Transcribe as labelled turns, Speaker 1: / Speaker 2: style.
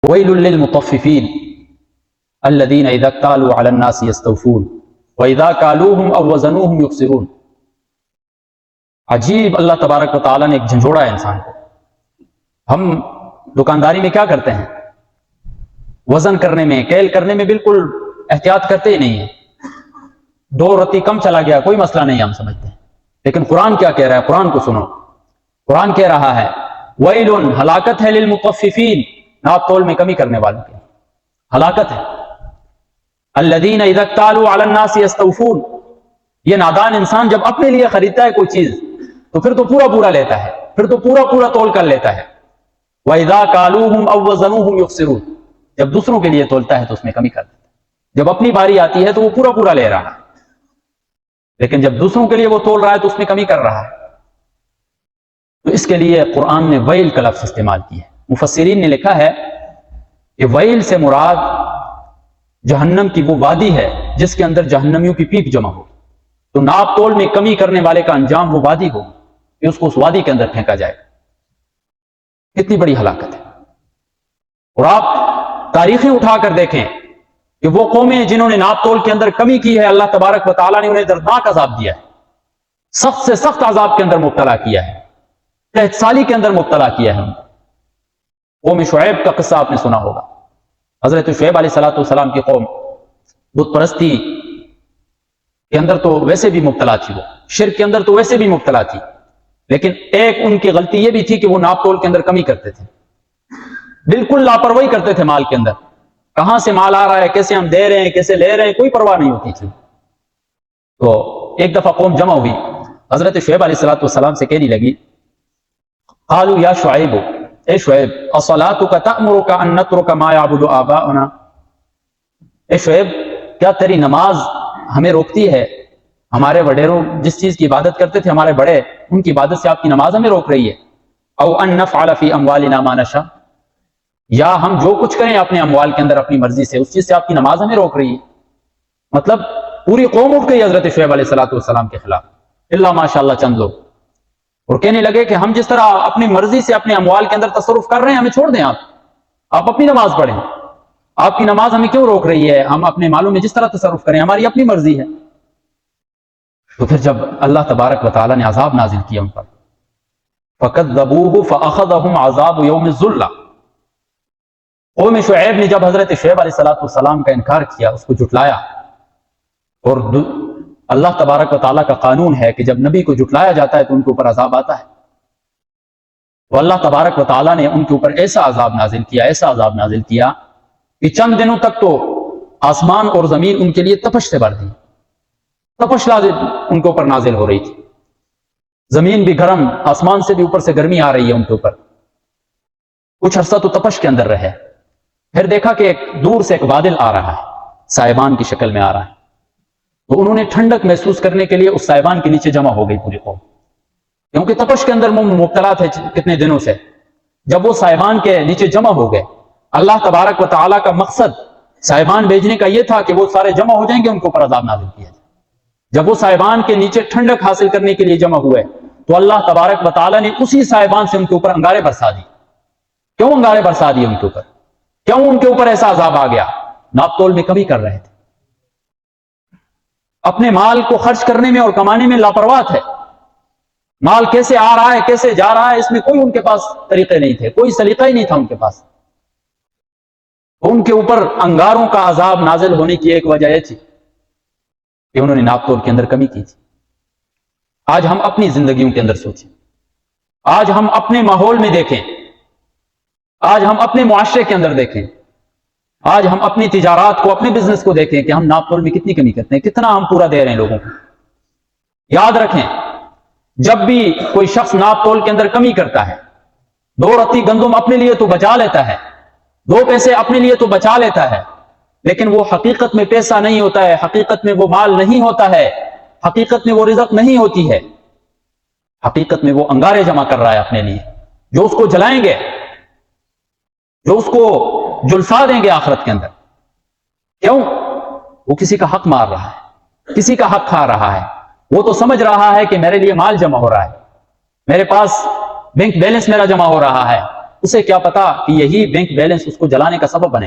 Speaker 1: وَيْلٌ لِّلْمُطَفِّفِينَ الَّذِينَ إِذَا اكْتَالُوا عَلَى النَّاسِ يَسْتَوْفُونَ وَإِذَا كَالُوهُمْ أَوْ وَزَنُوهُمْ يُخْسِرُونَ۔ عجیب اللہ تبارک و تعالیٰ نے ایک جھنجھوڑا ہے انسان کو۔ ہم دکانداری میں کیا کرتے ہیں؟ وزن کرنے میں، کیل کرنے میں بالکل احتیاط کرتے ہی نہیں ہیں۔ 2 رتی کم چلا گیا کوئی مسئلہ نہیں، ہم سمجھتے ہیں۔ لیکن قرآن کیا کہہ رہا ہے؟ قرآن کو سنو۔ قرآن کہہ رہا ہے وَيْلٌ، ہلاکت ہے، لِلْمُطَفِّفِينَ، ناپ تول میں کمی کرنے والوں کے ہلاکت ہے۔ الَّذِينَ إِذَا اكْتَالُوا عَلَى النَّاسِ يَسْتَوْفُونَ، یہ نادان انسان جب اپنے لیے خریدتا ہے کوئی چیز تو پھر تو پورا لیتا ہے، پھر تو پورا تول کر لیتا ہے۔ وَإِذَا كَالُوهُمْ أَوْ وَزَنُوهُمْ يُخْسِرُونَ، جب دوسروں کے لیے تولتا ہے تو اس میں کمی کر دیتا ہے۔ جب اپنی باری آتی ہے تو وہ پورا لے رہا ہے، لیکن جب دوسروں کے لیے وہ تول رہا ہے تو اس میں کمی کر رہا ہے۔ تو اس کے لیے قرآن نے ویل کا لفظ استعمال کیا ہے۔ مفسرین نے لکھا ہے کہ ویل سے مراد جہنم کی وہ وادی ہے جس کے اندر جہنمیوں کی پیپ جمع ہو، تو ناپ تول میں کمی کرنے والے کا انجام وہ وادی ہو کہ اس کو اس وادی کے اندر پھینکا جائے۔ کتنی بڑی ہلاکت ہے۔ اور آپ تاریخیں اٹھا کر دیکھیں کہ وہ قومیں جنہوں نے ناپ تول کے اندر کمی کی ہے، اللہ تبارک و تعالیٰ نے انہیں دردناک عذاب دیا ہے، سخت سے سخت عذاب کے اندر مبتلا کیا ہے، قحط سالی کے اندر مبتلا کیا ہے۔ قوم شعیب کا قصہ آپ نے سنا ہوگا۔ حضرت شعیب علیہ السلام کی قوم بت پرستی کے اندر تو ویسے بھی مبتلا تھی، وہ شرک کے اندر تو ویسے بھی مبتلا تھی، لیکن ایک ان کی غلطی یہ بھی تھی کہ وہ ناپ تول کے اندر کمی کرتے تھے، بالکل لاپرواہی کرتے تھے مال کے اندر۔ کہاں سے مال آ رہا ہے، کیسے ہم دے رہے ہیں، کیسے لے رہے ہیں، کوئی پرواہ نہیں ہوتی تھی۔ تو ایک دفعہ قوم جمع ہوئی، حضرت شعیب علیہ السلام سے کہنے لگی قالوا یا شعیب، اے شعیب، اصلاتک تأمرک ان نترک ما یعبد آباؤنا، اے شعیب کیا تیری نماز ہمیں روکتی ہے، ہمارے وڈیروں جس چیز کی عبادت کرتے تھے، ہمارے بڑے، ان کی عبادت سے آپ کی نماز ہمیں روک رہی ہے؟ او ان نفعل فی اموالنا ما نشاء، یا ہم جو کچھ کریں اپنے اموال کے اندر اپنی مرضی سے، اس چیز سے آپ کی نماز ہمیں روک رہی ہے؟ مطلب پوری قوم اٹھ گئی حضرت شعیب علیہ السلام کے خلاف، الا ماشاء اللہ چند لوگ، اور کہنے لگے کہ ہم جس طرح اپنی مرضی سے اپنے اموال کے اندر تصرف کر رہے ہیں، ہمیں چھوڑ دیں، آپ اپنی نماز پڑھیں، آپ کی نماز ہمیں کیوں روک رہی ہے؟ ہم اپنے مالوں میں جس طرح تصرف کریں، ہماری اپنی مرضی ہے۔ تو پھر جب اللہ تبارک و تعالیٰ نے عذاب نازل کیا ان پر، فَكَذَّبُوهُ فَأَخَذَهُمْ عَذَابُ يَوْمِ الظُّلَّةِ، قوم شعیب نے جب حضرت شعیب علیہ السلام کا انکار کیا، اس کو جھٹلایا، اور اللہ تبارک و تعالیٰ کا قانون ہے کہ جب نبی کو جھٹلایا جاتا ہے تو ان کے اوپر عذاب آتا ہے، تو اللہ تبارک و تعالیٰ نے ان کے اوپر ایسا عذاب نازل کیا کہ چند دنوں تک تو آسمان اور زمین ان کے لیے تپش سے بھر دی، تپش ان کے اوپر نازل ہو رہی تھی، زمین بھی گرم، آسمان سے بھی اوپر سے گرمی آ رہی ہے ان کے اوپر۔ کچھ عرصہ تو تپش کے اندر رہے، پھر دیکھا کہ دور سے ایک بادل آ رہا ہے، سائبان کی شکل میں آ رہا ہے، تو انہوں نے ٹھنڈک محسوس کرنے کے لیے اس سائبان کے نیچے جمع ہو گئی پوری قوم، کیونکہ تپش کے اندر مبتلا تھے کتنے دنوں سے۔ جب وہ سائبان کے نیچے جمع ہو گئے، اللہ تبارک و تعالیٰ کا مقصد سائبان بھیجنے کا یہ تھا کہ وہ سارے جمع ہو جائیں گے، ان کے اوپر عذاب نازل کیا جائے۔ جب وہ سائبان کے نیچے ٹھنڈک حاصل کرنے کے لیے جمع ہوئے تو اللہ تبارک و تعالیٰ نے اسی سائبان سے ان کے اوپر انگارے برسا دی۔ کیوں انگارے برسا دیے ان کے اوپر؟ کیوں ان کے اوپر ایسا عذاب آ گیا؟ ناپ تول میں کمی کر رہے تھے، اپنے مال کو خرچ کرنے میں اور کمانے میں لاپرواہ تھے، مال کیسے آ رہا ہے کیسے جا رہا ہے اس میں کوئی ان کے پاس طریقے نہیں تھے، کوئی سلیقہ ہی نہیں تھا ان کے پاس۔ ان کے اوپر انگاروں کا عذاب نازل ہونے کی ایک وجہ یہ تھی کہ انہوں نے ناپ تول کے اندر کمی کی تھی۔ آج ہم اپنی زندگیوں کے اندر سوچیں، آج ہم اپنے ماحول میں دیکھیں، آج ہم اپنے معاشرے کے اندر دیکھیں، آج ہم اپنی تجارات کو، اپنے بزنس کو دیکھیں کہ ہم ناپ تول میں کتنی کمی کرتے ہیں، کتنا ہم پورا دے رہے ہیں لوگوں کو۔ یاد رکھیں، جب بھی کوئی شخص ناپ تول کے اندر کمی کرتا ہے، 2 رتی گندم اپنے لیے تو بچا لیتا ہے، 2 پیسے اپنے لیے تو بچا لیتا ہے، لیکن وہ حقیقت میں پیسہ نہیں ہوتا ہے، حقیقت میں وہ مال نہیں ہوتا ہے، حقیقت میں وہ رزق نہیں ہوتی ہے، حقیقت میں وہ انگارے جمع کر رہا ہے اپنے لیے، جو اس کو جلائیں گے، جو اس کو جلسا دیں گے آخرت کے اندر۔ کیوں؟ وہ کسی کا حق مار رہا ہے، کسی کا حق کھا رہا ہے، وہ تو سمجھ رہا ہے کہ میرے لیے مال جمع ہو رہا ہے، میرے پاس بینک بیلنس میرا جمع ہو رہا ہے، اسے کیا پتا کہ یہی بینک بیلنس اس کو جلانے کا سبب بنے.